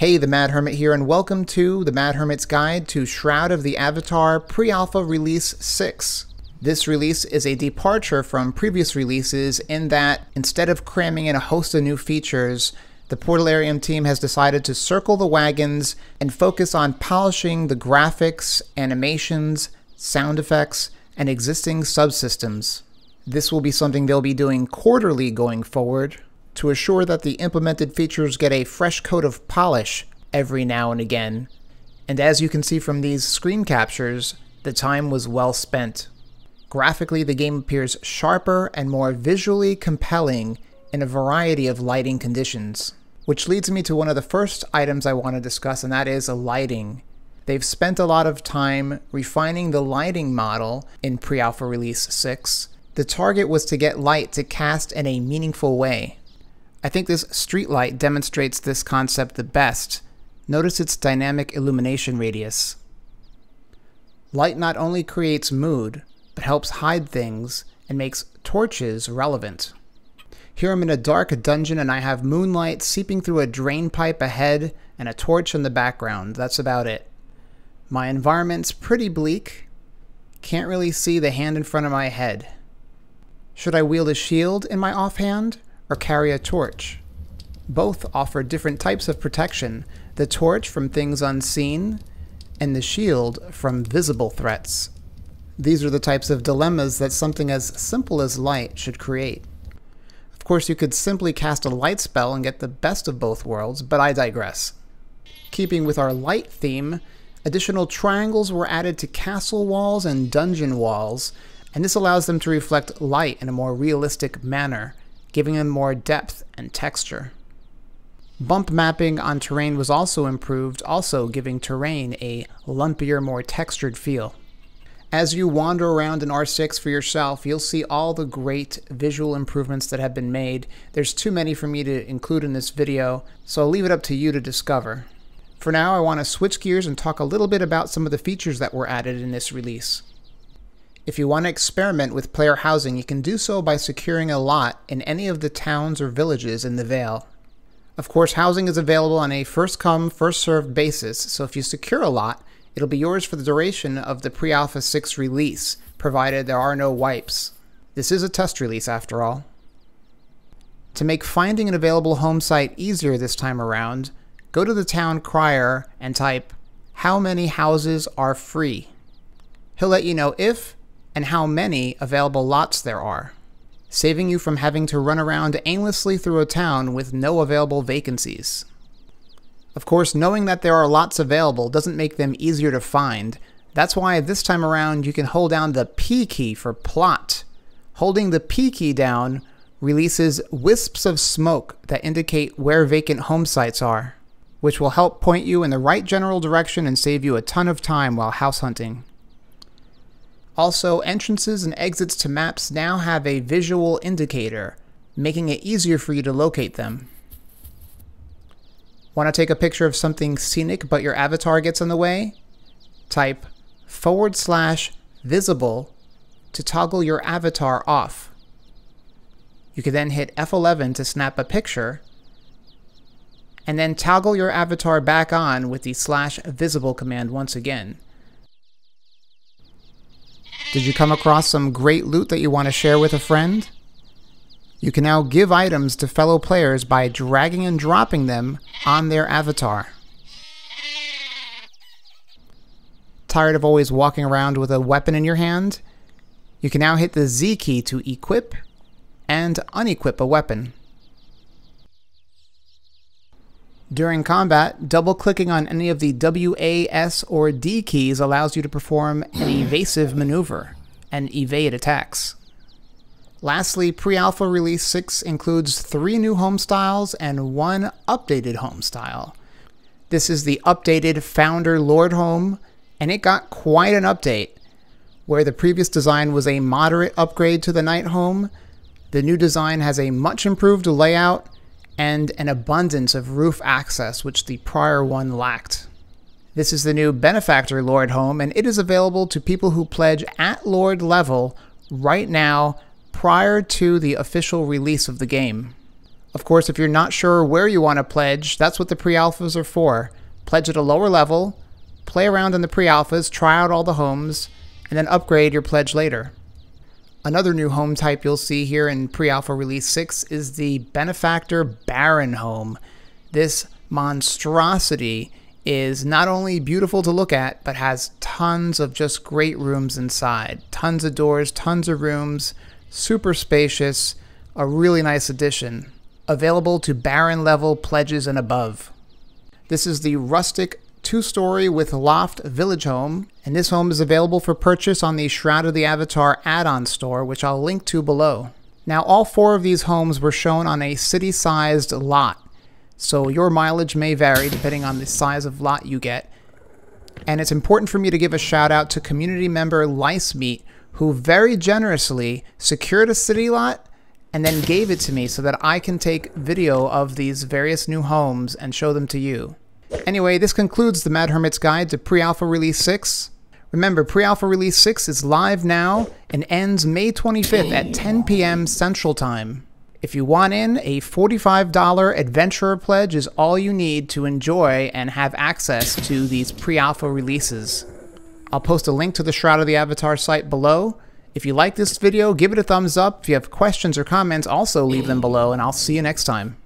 Hey, the Mad Hermit here, and welcome to the Mad Hermit's Guide to Shroud of the Avatar Pre-Alpha Release 6. This release is a departure from previous releases in that, instead of cramming in a host of new features, the Portalarium team has decided to circle the wagons and focus on polishing the graphics, animations, sound effects, and existing subsystems. This will be something they'll be doing quarterly going forward, to assure that the implemented features get a fresh coat of polish every now and again. And as you can see from these screen captures, the time was well spent. Graphically, the game appears sharper and more visually compelling in a variety of lighting conditions. Which leads me to one of the first items I want to discuss, and that is lighting. They've spent a lot of time refining the lighting model in Pre-Alpha Release 6. The target was to get light to cast in a meaningful way. I think this street light demonstrates this concept the best. Notice its dynamic illumination radius. Light not only creates mood, but helps hide things and makes torches relevant. Here I'm in a dark dungeon and I have moonlight seeping through a drain pipe ahead and a torch in the background. That's about it. My environment's pretty bleak. Can't really see the hand in front of my head. Should I wield a shield in my offhand or carry a torch? Both offer different types of protection, the torch from things unseen, and the shield from visible threats. These are the types of dilemmas that something as simple as light should create. Of course, you could simply cast a light spell and get the best of both worlds, but I digress. Keeping with our light theme, additional triangles were added to castle walls and dungeon walls, and this allows them to reflect light in a more realistic manner, giving them more depth and texture. Bump mapping on terrain was also improved, also giving terrain a lumpier, more textured feel. As you wander around in R6 for yourself, you'll see all the great visual improvements that have been made. There's too many for me to include in this video, so I'll leave it up to you to discover. For now, I want to switch gears and talk a little bit about some of the features that were added in this release. If you want to experiment with player housing, you can do so by securing a lot in any of the towns or villages in the Vale. Of course, housing is available on a first-come, first-served basis, so if you secure a lot, it'll be yours for the duration of the Pre-Alpha 6 release, provided there are no wipes. This is a test release after all. To make finding an available home site easier this time around, go to the town crier and type, "How many houses are free?" He'll let you know if and how many available lots there are, saving you from having to run around aimlessly through a town with no available vacancies. Of course, knowing that there are lots available doesn't make them easier to find. That's why this time around you can hold down the P key for plot. Holding the P key down releases wisps of smoke that indicate where vacant home sites are, which will help point you in the right general direction and save you a ton of time while house hunting. Also, entrances and exits to maps now have a visual indicator, making it easier for you to locate them. Want to take a picture of something scenic but your avatar gets in the way? Type /visible to toggle your avatar off. You can then hit F11 to snap a picture, and then toggle your avatar back on with the /visible command once again. Did you come across some great loot that you want to share with a friend? You can now give items to fellow players by dragging and dropping them on their avatar. Tired of always walking around with a weapon in your hand? You can now hit the Z key to equip and unequip a weapon. During combat, double-clicking on any of the W, A, S, or D keys allows you to perform an evasive maneuver and evade attacks. Lastly, Pre-Alpha Release 6 includes 3 new home styles and 1 updated home style. This is the updated Founder Lord home, and it got quite an update. Where the previous design was a moderate upgrade to the Knight home, the new design has a much improved layout and an abundance of roof access, which the prior one lacked. This is the new Benefactor Lord home, and it is available to people who pledge at Lord level right now prior to the official release of the game. Of course, if you're not sure where you want to pledge, that's what the pre-alphas are for. Pledge at a lower level, play around in the pre-alphas, try out all the homes, and then upgrade your pledge later. Another new home type you'll see here in pre-alpha release 6 is the Benefactor Baron home. This monstrosity is not only beautiful to look at, but has tons of just great rooms inside. Tons of doors, tons of rooms, super spacious, a really nice addition. Available to Baron level pledges and above. This is the rustic 2-story with loft village home, and this home is available for purchase on the Shroud of the Avatar add-on store, which I'll link to below. Now, all 4 of these homes were shown on a city-sized lot, so your mileage may vary depending on the size of lot you get. And it's important for me to give a shout out to community member Lice Meat, who very generously secured a city lot and then gave it to me so that I can take video of these various new homes and show them to you. Anyway, this concludes the Mad Hermit's guide to Pre-Alpha Release 6. Remember, Pre-Alpha Release 6 is live now and ends May 25th at 10 p.m. Central Time. If you want in, a $45 Adventurer pledge is all you need to enjoy and have access to these Pre-Alpha releases. I'll post a link to the Shroud of the Avatar site below. If you like this video, give it a thumbs up. If you have questions or comments, also leave them below, and I'll see you next time.